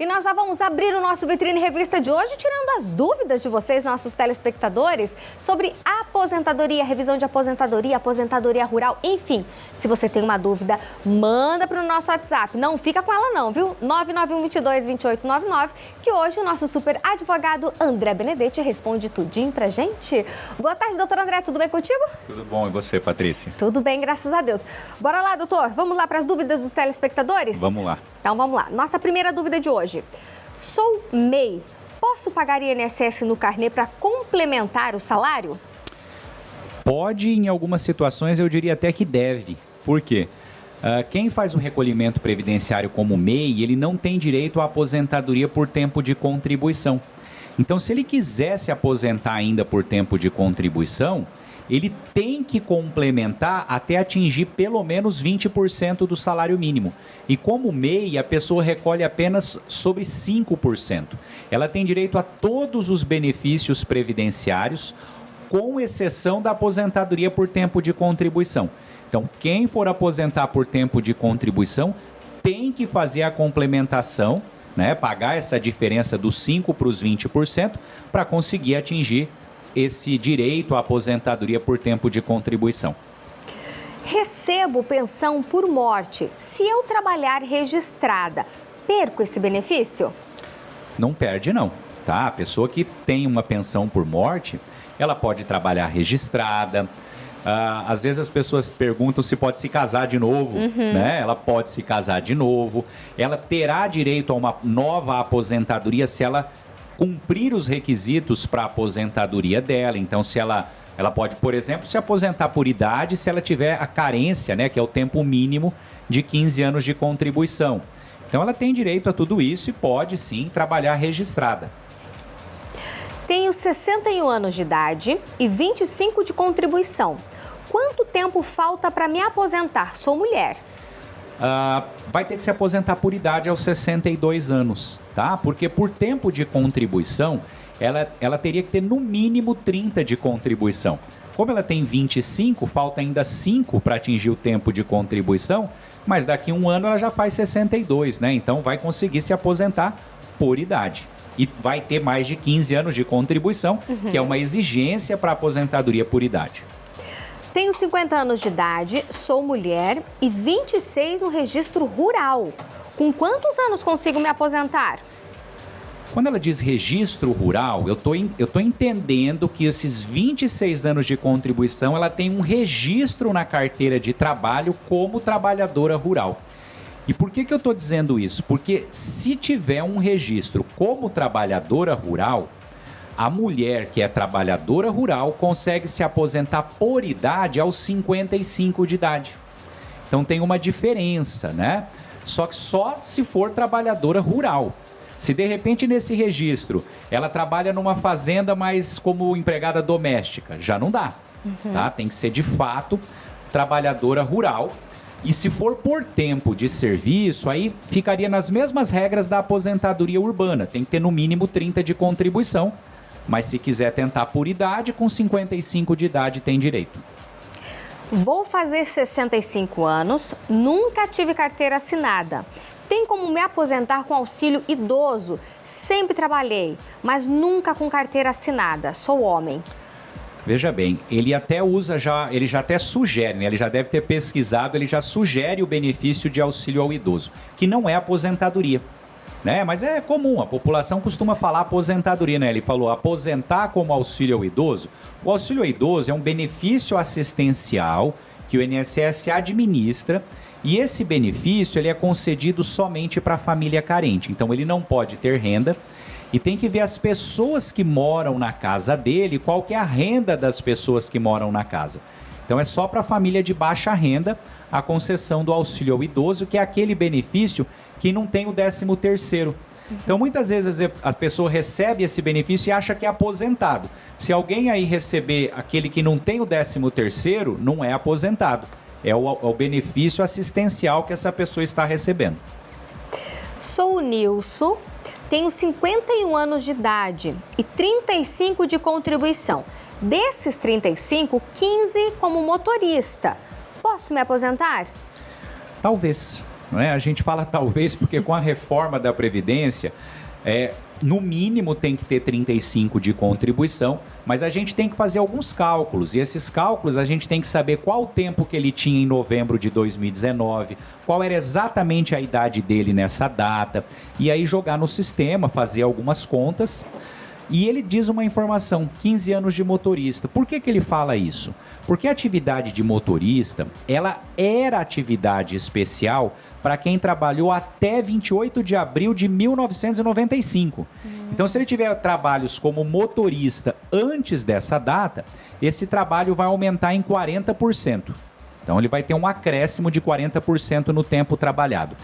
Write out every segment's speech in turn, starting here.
E nós já vamos abrir o nosso Vitrine Revista de hoje, tirando as dúvidas de vocês, nossos telespectadores, sobre aposentadoria, revisão de aposentadoria, aposentadoria rural, enfim. Se você tem uma dúvida, manda para o nosso WhatsApp. Não fica com ela não, viu? 991222899, que hoje o nosso super advogado André Benedetti responde tudinho pra gente. Boa tarde, doutor André, tudo bem contigo? Tudo bom, e você, Patrícia? Tudo bem, graças a Deus. Bora lá, doutor, vamos lá para as dúvidas dos telespectadores? Vamos lá. Então vamos lá. Nossa primeira dúvida de hoje. Sou MEI. Posso pagar INSS no carnê para complementar o salário? Pode, em algumas situações, eu diria até que deve. Por quê? Quem faz o recolhimento previdenciário como MEI, ele não tem direito à aposentadoria por tempo de contribuição. Então, se ele quiser se aposentar ainda por tempo de contribuição, ele tem que complementar até atingir pelo menos 20% do salário mínimo. E como MEI, a pessoa recolhe apenas sobre 5%. Ela tem direito a todos os benefícios previdenciários, com exceção da aposentadoria por tempo de contribuição. Então, quem for aposentar por tempo de contribuição tem que fazer a complementação, né, pagar essa diferença dos 5% para os 20% para conseguir atingir esse direito à aposentadoria por tempo de contribuição. Recebo pensão por morte. Se eu trabalhar registrada, perco esse benefício? Não perde não, tá? A pessoa que tem uma pensão por morte, ela pode trabalhar registrada. Às vezes as pessoas perguntam se pode se casar de novo, né? Ela pode se casar de novo. Ela terá direito a uma nova aposentadoria se ela cumprir os requisitos para a aposentadoria dela. Então, se ela pode, por exemplo, se aposentar por idade se ela tiver a carência, né, que é o tempo mínimo de 15 anos de contribuição. Então, ela tem direito a tudo isso e pode, sim, trabalhar registrada. Tenho 61 anos de idade e 25 de contribuição. Quanto tempo falta para me aposentar? Sou mulher. Vai ter que se aposentar por idade aos 62 anos, tá? Porque por tempo de contribuição, ela teria que ter no mínimo 30 de contribuição. Como ela tem 25, falta ainda 5 para atingir o tempo de contribuição, mas daqui a um ano ela já faz 62, né? Então vai conseguir se aposentar por idade. E vai ter mais de 15 anos de contribuição, que é uma exigência para a aposentadoria por idade. Tenho 50 anos de idade, sou mulher e 26 no registro rural. Com quantos anos consigo me aposentar? Quando ela diz registro rural, eu tô entendendo que esses 26 anos de contribuição, ela tem um registro na carteira de trabalho como trabalhadora rural. E por que eu estou dizendo isso? Porque se tiver um registro como trabalhadora rural, a mulher que é trabalhadora rural consegue se aposentar por idade aos 55 de idade. Então tem uma diferença, né? Só que só se for trabalhadora rural. Se de repente nesse registro ela trabalha numa fazenda, mas como empregada doméstica, já não dá, tá? Tem que ser de fato trabalhadora rural. E se for por tempo de serviço, aí ficaria nas mesmas regras da aposentadoria urbana. Tem que ter no mínimo 30 de contribuição. Mas se quiser tentar por idade, com 55 de idade tem direito. Vou fazer 65 anos, nunca tive carteira assinada. Tem como me aposentar com auxílio idoso? Sempre trabalhei, mas nunca com carteira assinada. Sou homem. Veja bem, ele até ele já até sugere, né? Ele já deve ter pesquisado, ele já sugere o benefício de auxílio ao idoso, que não é aposentadoria. Né? Mas é comum, a população costuma falar aposentadoria, né? Ele falou aposentar como auxílio ao idoso. O auxílio ao idoso é um benefício assistencial que o INSS administra e esse benefício ele é concedido somente para a família carente. Então ele não pode ter renda e tem que ver as pessoas que moram na casa dele, qual que é a renda das pessoas que moram na casa. Então é só para a família de baixa renda a concessão do auxílio ao idoso, que é aquele benefício que não tem o 13º. Então muitas vezes a pessoa recebe esse benefício e acha que é aposentado. Se alguém aí receber aquele que não tem o 13º, não é aposentado. É o benefício assistencial que essa pessoa está recebendo. Sou o Nilson, tenho 51 anos de idade e 35 de contribuição. Desses 35, 15 como motorista. Posso me aposentar? Talvez. não é? A gente fala talvez porque com a reforma da Previdência, no mínimo tem que ter 35 de contribuição, mas a gente tem que fazer alguns cálculos, e esses cálculos a gente tem que saber qual o tempo que ele tinha em novembro de 2019, qual era exatamente a idade dele nessa data, e aí jogar no sistema, fazer algumas contas. E ele diz uma informação, 15 anos de motorista. Por que ele fala isso? Porque a atividade de motorista, ela era atividade especial para quem trabalhou até 28 de abril de 1995. Então, se ele tiver trabalhos como motorista antes dessa data, esse trabalho vai aumentar em 40%. Então, ele vai ter um acréscimo de 40% no tempo trabalhado.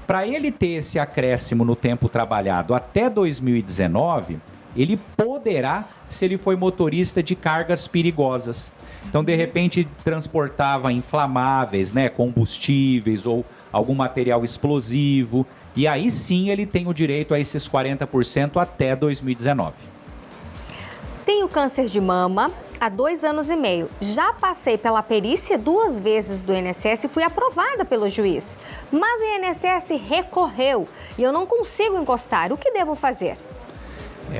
Para ele ter esse acréscimo no tempo trabalhado até 2019... ele poderá, se ele foi motorista de cargas perigosas. Então, de repente, transportava inflamáveis, né, combustíveis ou algum material explosivo. E aí sim ele tem o direito a esses 40% até 2019. Tenho câncer de mama há 2 anos e meio. Já passei pela perícia 2 vezes do INSS e fui aprovada pelo juiz. Mas o INSS recorreu e eu não consigo encostar. O que devo fazer?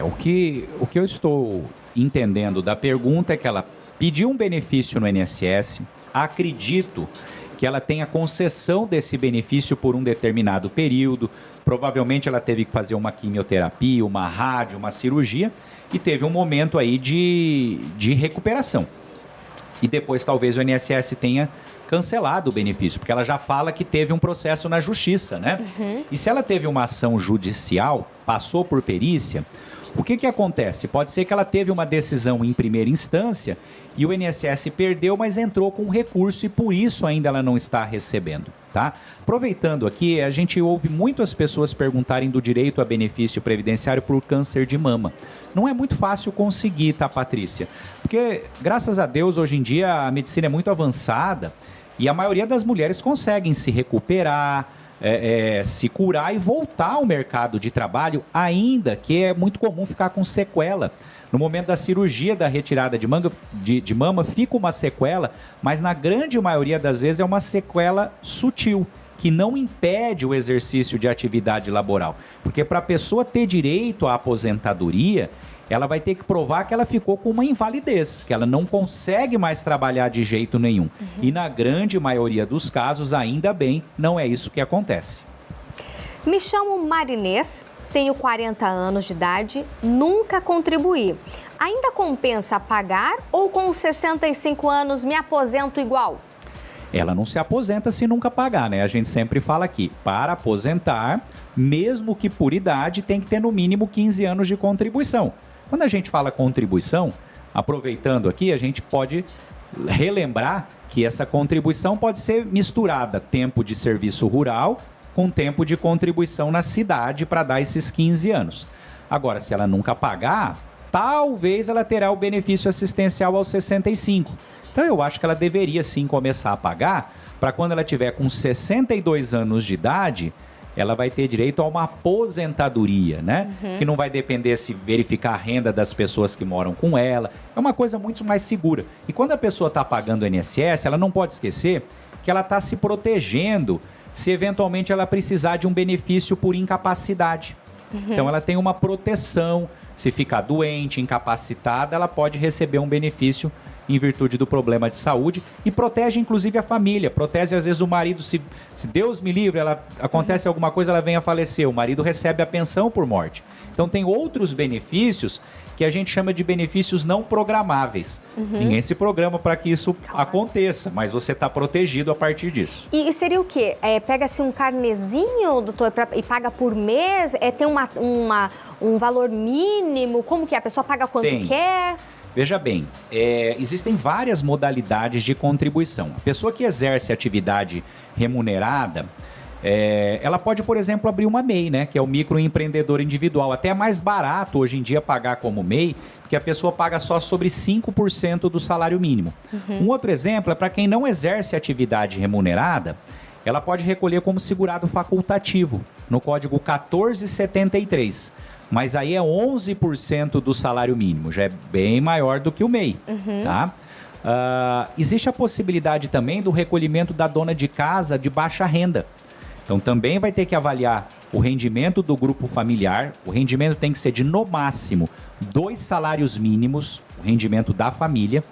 O que eu estou entendendo da pergunta é que ela pediu um benefício no INSS, acredito que ela tenha concessão desse benefício por um determinado período, provavelmente ela teve que fazer uma quimioterapia, uma rádio, uma cirurgia e teve um momento aí de recuperação. E depois talvez o INSS tenha cancelado o benefício, porque ela já fala que teve um processo na justiça, né? E se ela teve uma ação judicial, passou por perícia, o que acontece? Pode ser que ela teve uma decisão em primeira instância e o INSS perdeu, mas entrou com recurso e por isso ainda ela não está recebendo, tá? Aproveitando aqui, a gente ouve muitas pessoas perguntarem do direito a benefício previdenciário por câncer de mama. Não é muito fácil conseguir, tá, Patrícia? Porque, graças a Deus, hoje em dia a medicina é muito avançada e a maioria das mulheres conseguem se recuperar, se curar e voltar ao mercado de trabalho, ainda que é muito comum ficar com sequela. No momento da cirurgia, da retirada de mama, fica uma sequela, mas na grande maioria das vezes é uma sequela sutil, que não impede o exercício de atividade laboral. Porque para a pessoa ter direito à aposentadoria, ela vai ter que provar que ela ficou com uma invalidez, que ela não consegue mais trabalhar de jeito nenhum. E na grande maioria dos casos, ainda bem, não é isso que acontece. Me chamo Marinês, tenho 40 anos de idade, nunca contribuí. Ainda compensa pagar ou com 65 anos me aposento igual? Ela não se aposenta se nunca pagar, né? A gente sempre fala aqui, para aposentar, mesmo que por idade, tem que ter no mínimo 15 anos de contribuição. Quando a gente fala contribuição, aproveitando aqui, a gente pode relembrar que essa contribuição pode ser misturada, tempo de serviço rural com tempo de contribuição na cidade para dar esses 15 anos. Agora, se ela nunca pagar, talvez ela terá o benefício assistencial aos 65. Então, eu acho que ela deveria sim começar a pagar para quando ela tiver com 62 anos de idade, ela vai ter direito a uma aposentadoria, né? Que não vai depender se verificar a renda das pessoas que moram com ela. É uma coisa muito mais segura. E quando a pessoa está pagando o INSS, ela não pode esquecer que ela está se protegendo se eventualmente ela precisar de um benefício por incapacidade. Então, ela tem uma proteção. Se ficar doente, incapacitada, ela pode receber um benefício em virtude do problema de saúde e protege inclusive a família, protege às vezes o marido, se Deus me livre, acontece alguma coisa, ela vem a falecer, o marido recebe a pensão por morte. Então tem outros benefícios que a gente chama de benefícios não programáveis. Ninguém se programa para que isso aconteça, mas você está protegido a partir disso. E seria o quê? Pega-se um carnezinho, doutor, e paga por mês? Tem um valor mínimo? Como que é? A pessoa paga quanto quer? Veja bem, existem várias modalidades de contribuição. A pessoa que exerce atividade remunerada, ela pode, por exemplo, abrir uma MEI, né? Que é o microempreendedor individual. Até é mais barato hoje em dia pagar como MEI, porque a pessoa paga só sobre 5% do salário mínimo. Um outro exemplo é para quem não exerce atividade remunerada, ela pode recolher como segurado facultativo, no código 1473. Mas aí é 11% do salário mínimo, já é bem maior do que o MEI, tá? Existe a possibilidade também do recolhimento da dona de casa de baixa renda. Então também vai ter que avaliar o rendimento do grupo familiar. O rendimento tem que ser de, no máximo, 2 salários mínimos, o rendimento da família.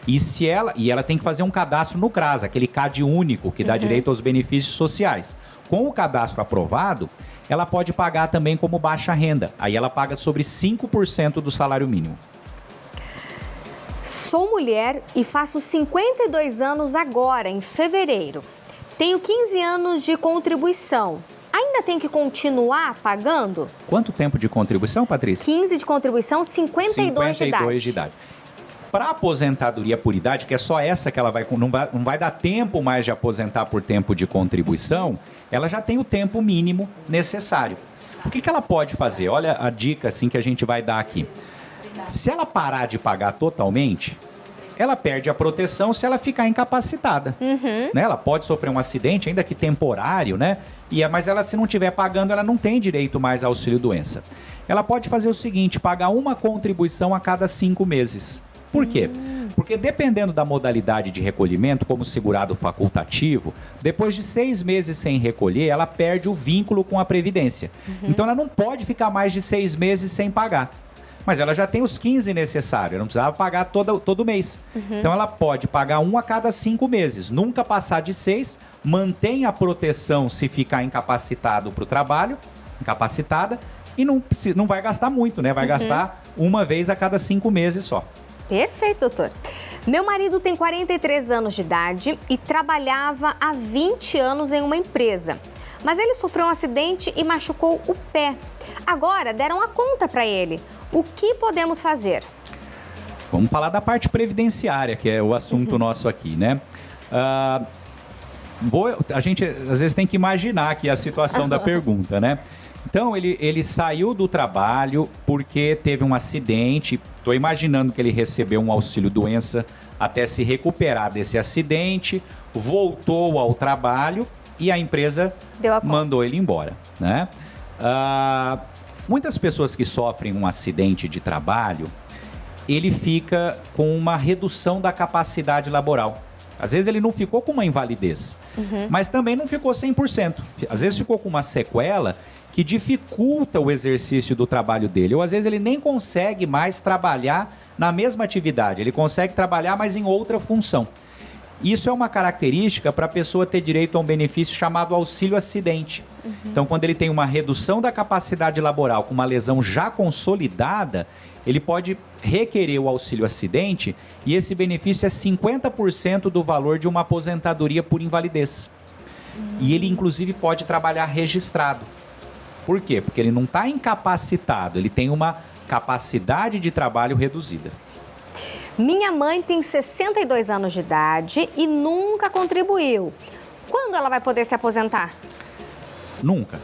E ela tem que fazer um cadastro no CRAS, aquele CAD único que dá direito aos benefícios sociais. Com o cadastro aprovado, ela pode pagar também como baixa renda. Aí ela paga sobre 5% do salário mínimo. Sou mulher e faço 52 anos agora, em fevereiro. Tenho 15 anos de contribuição. Ainda tenho que continuar pagando? Quanto tempo de contribuição, Patrícia? 15 de contribuição, 52 de idade. 52 de idade. Para aposentadoria por idade, que é só essa que ela não vai dar tempo mais de aposentar por tempo de contribuição, ela já tem o tempo mínimo necessário. O que ela pode fazer? Olha a dica assim, que a gente vai dar aqui. Se ela parar de pagar totalmente, ela perde a proteção se ela ficar incapacitada. Né? Ela pode sofrer um acidente, ainda que temporário, né? Mas ela, se não estiver pagando, ela não tem direito mais ao auxílio-doença. Ela pode fazer o seguinte, pagar uma contribuição a cada 5 meses. Por quê? Porque dependendo da modalidade de recolhimento, como segurado facultativo, depois de 6 meses sem recolher, ela perde o vínculo com a Previdência. Então ela não pode ficar mais de 6 meses sem pagar. Mas ela já tem os 15 necessários, ela não precisava pagar todo mês. Então ela pode pagar um a cada 5 meses, nunca passar de 6, mantém a proteção se ficar incapacitado para o trabalho, incapacitada, e não vai gastar muito, né? Vai gastar uma vez a cada 5 meses só. Perfeito, doutor. Meu marido tem 43 anos de idade e trabalhava há 20 anos em uma empresa. Mas ele sofreu um acidente e machucou o pé. Agora deram a conta para ele. O que podemos fazer? Vamos falar da parte previdenciária, que é o assunto nosso aqui, né? A gente às vezes tem que imaginar aqui a situação da pergunta, né? Então, ele saiu do trabalho porque teve um acidente. Estou imaginando que ele recebeu um auxílio-doença até se recuperar desse acidente, voltou ao trabalho e a empresa mandou ele embora, né? Muitas pessoas que sofrem um acidente de trabalho, ele fica com uma redução da capacidade laboral. Às vezes ele não ficou com uma invalidez, mas também não ficou 100%. Às vezes ficou com uma sequela que dificulta o exercício do trabalho dele. Ou às vezes ele nem consegue mais trabalhar na mesma atividade, ele consegue trabalhar, mas em outra função. Isso é uma característica para a pessoa ter direito a um benefício chamado auxílio-acidente. Então, quando ele tem uma redução da capacidade laboral com uma lesão já consolidada, ele pode requerer o auxílio-acidente e esse benefício é 50% do valor de uma aposentadoria por invalidez. E ele, inclusive, pode trabalhar registrado. Por quê? Porque ele não está incapacitado, ele tem uma capacidade de trabalho reduzida. Minha mãe tem 62 anos de idade e nunca contribuiu. Quando ela vai poder se aposentar? Nunca.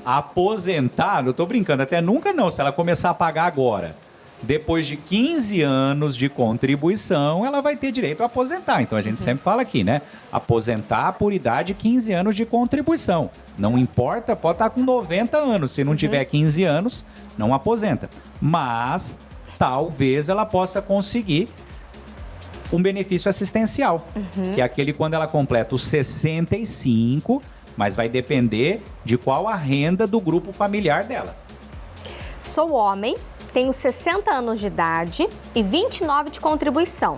Aposentar, eu tô brincando, até nunca não, se ela começar a pagar agora. Depois de 15 anos de contribuição, ela vai ter direito a aposentar. Então a gente sempre fala aqui, né? Aposentar por idade, 15 anos de contribuição. Não importa, pode estar com 90 anos. Se não tiver 15 anos, não aposenta. Mas talvez ela possa conseguir um benefício assistencial, que é aquele quando ela completa os 65, mas vai depender de qual a renda do grupo familiar dela. Sou homem, tenho 60 anos de idade e 29 de contribuição.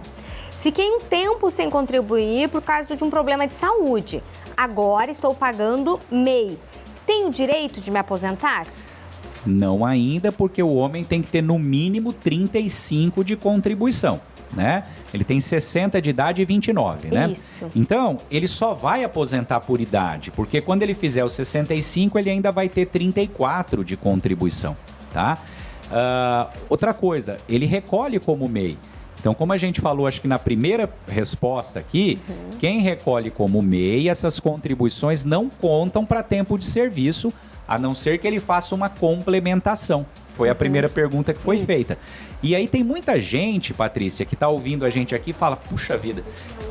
Fiquei um tempo sem contribuir por causa de um problema de saúde. Agora estou pagando MEI. Tenho direito de me aposentar? Não ainda, porque o homem tem que ter no mínimo 35 de contribuição, né? Ele tem 60 de idade e 29, né? Isso. Então, ele só vai aposentar por idade, porque quando ele fizer os 65, ele ainda vai ter 34 de contribuição, tá? Outra coisa, ele recolhe como MEI. Então, como a gente falou, acho que na primeira resposta aqui, quem recolhe como MEI, essas contribuições não contam para tempo de serviço, a não ser que ele faça uma complementação. Foi a primeira pergunta que foi feita. E aí tem muita gente, Patrícia, que está ouvindo a gente aqui e fala, puxa vida,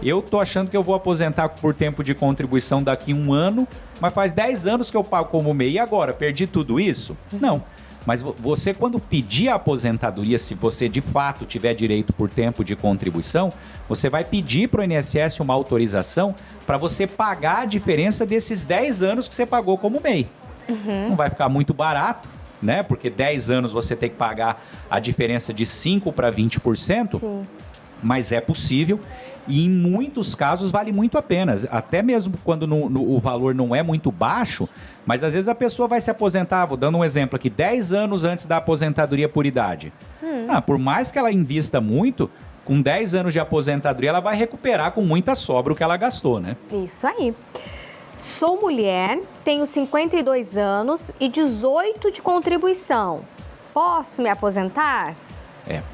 eu tô achando que eu vou aposentar por tempo de contribuição daqui a 1 ano, mas faz 10 anos que eu pago como MEI e agora, perdi tudo isso? Não. Mas você, quando pedir a aposentadoria, se você de fato tiver direito por tempo de contribuição, você vai pedir para o INSS uma autorização para você pagar a diferença desses 10 anos que você pagou como MEI. Não vai ficar muito barato, né? Porque 10 anos você tem que pagar a diferença de 5% para 20%, Sim. Mas é possível. E em muitos casos vale muito a pena, até mesmo quando o valor não é muito baixo, mas às vezes a pessoa vai se aposentar, vou dando um exemplo aqui, 10 anos antes da aposentadoria por idade. Por mais que ela invista muito, com 10 anos de aposentadoria ela vai recuperar com muita sobra o que ela gastou, né? Isso aí. Sou mulher, tenho 52 anos e 18 de contribuição. Posso me aposentar?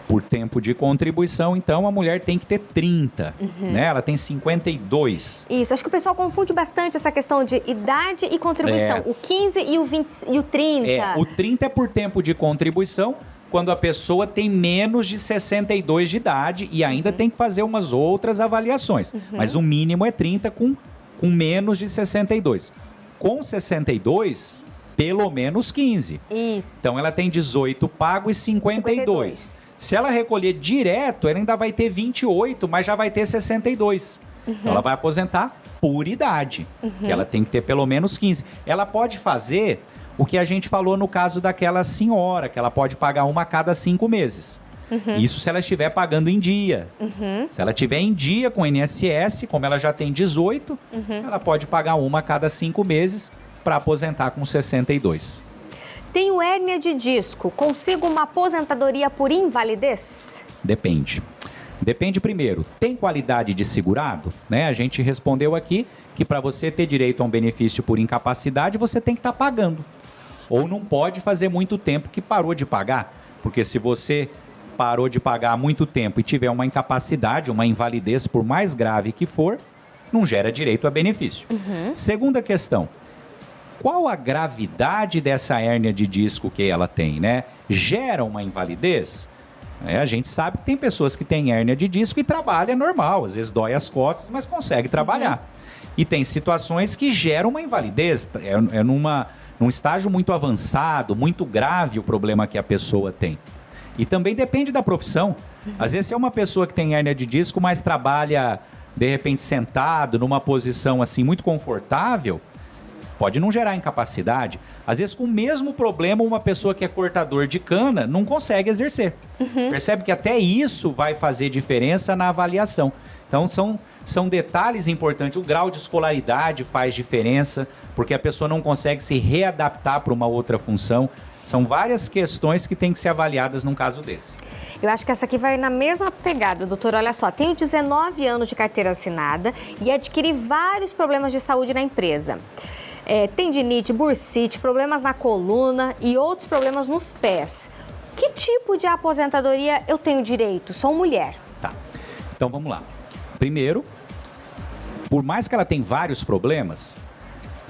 Por tempo de contribuição, então, a mulher tem que ter 30, né? Ela tem 52. Isso, acho que o pessoal confunde bastante essa questão de idade e contribuição. O 15 e o 20 e o 30. O 30 é por tempo de contribuição, quando a pessoa tem menos de 62 de idade e ainda tem que fazer umas outras avaliações. Mas o mínimo é 30 com menos de 62. Com 62, pelo menos 15. Isso. Então, ela tem 18 pago e 52. Se ela recolher direto, ela ainda vai ter 28, mas já vai ter 62. Então, ela vai aposentar por idade, que ela tem que ter pelo menos 15. Ela pode fazer o que a gente falou no caso daquela senhora, que ela pode pagar uma a cada 5 meses. Isso se ela estiver pagando em dia. Se ela estiver em dia com o INSS, como ela já tem 18, ela pode pagar uma a cada 5 meses para aposentar com 62. Tenho hérnia de disco. Consigo uma aposentadoria por invalidez? Depende. Depende primeiro, tem qualidade de segurado? Né? A gente respondeu aqui que para você ter direito a um benefício por incapacidade, você tem que estar pagando. Ou não pode fazer muito tempo que parou de pagar. Porque se você parou de pagar há muito tempo e tiver uma incapacidade, uma invalidez, por mais grave que for, não gera direito a benefício. Segunda questão. Qual a gravidade dessa hérnia de disco que ela tem, né? Gera uma invalidez? A gente sabe que tem pessoas que têm hérnia de disco e trabalha normal, às vezes dói as costas, mas consegue trabalhar. E tem situações que geram uma invalidez, num estágio muito avançado, muito grave o problema que a pessoa tem. E também depende da profissão. Às vezes, se é uma pessoa que tem hérnia de disco, mas trabalha, de repente, sentado, numa posição assim muito confortável, pode não gerar incapacidade. Às vezes, com o mesmo problema, uma pessoa que é cortador de cana não consegue exercer. Percebe que até isso vai fazer diferença na avaliação. Então, são detalhes importantes. O grau de escolaridade faz diferença, porque a pessoa não consegue se readaptar para uma outra função. São várias questões que têm que ser avaliadas num caso desse. Eu acho que essa aqui vai na mesma pegada, doutor. Olha só, tenho 19 anos de carteira assinada e adquiri vários problemas de saúde na empresa. Tendinite, bursite, problemas na coluna e outros problemas nos pés. Que tipo de aposentadoria eu tenho direito? Sou mulher. Tá, então vamos lá. Primeiro, por mais que ela tenha vários problemas,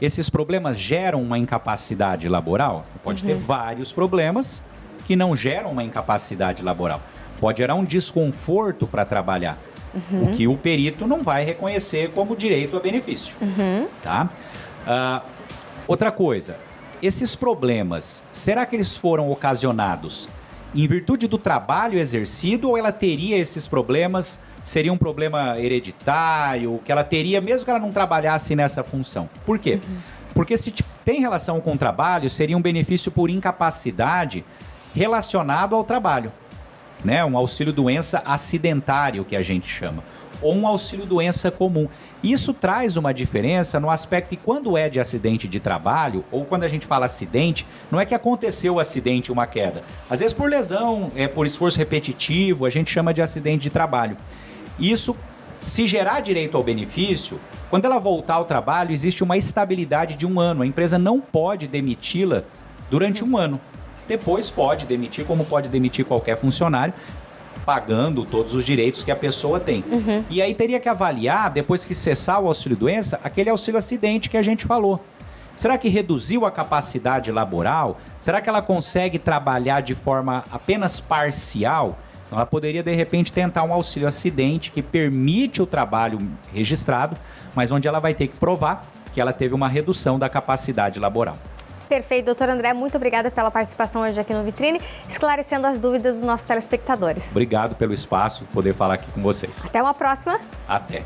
esses problemas geram uma incapacidade laboral? Pode ter vários problemas que não geram uma incapacidade laboral. Pode gerar um desconforto para trabalhar, o que o perito não vai reconhecer como direito a benefício. Tá? Outra coisa, esses problemas, será que eles foram ocasionados em virtude do trabalho exercido ou ela teria esses problemas, seria um problema hereditário, que ela teria mesmo que ela não trabalhasse nessa função? Por quê? Porque se tem relação com o trabalho, seria um benefício por incapacidade relacionado ao trabalho, né? Um auxílio-doença acidentário, que a gente chama, ou um auxílio-doença comum. Isso traz uma diferença no aspecto que quando é de acidente de trabalho, ou quando a gente fala acidente, não é que aconteceu o acidente, uma queda. Às vezes por lesão, por esforço repetitivo, a gente chama de acidente de trabalho. Isso, se gerar direito ao benefício, quando ela voltar ao trabalho, existe uma estabilidade de 1 ano. A empresa não pode demiti-la durante 1 ano. Depois pode demitir, como pode demitir qualquer funcionário, pagando todos os direitos que a pessoa tem. E aí teria que avaliar, depois que cessar o auxílio-doença, aquele auxílio-acidente que a gente falou. Será que reduziu a capacidade laboral? Será que ela consegue trabalhar de forma apenas parcial? Então, ela poderia, de repente, tentar um auxílio-acidente que permite o trabalho registrado, mas onde ela vai ter que provar que ela teve uma redução da capacidade laboral. Perfeito, doutor André, muito obrigada pela participação hoje aqui no Vitrine, esclarecendo as dúvidas dos nossos telespectadores. Obrigado pelo espaço, poder falar aqui com vocês. Até uma próxima. Até.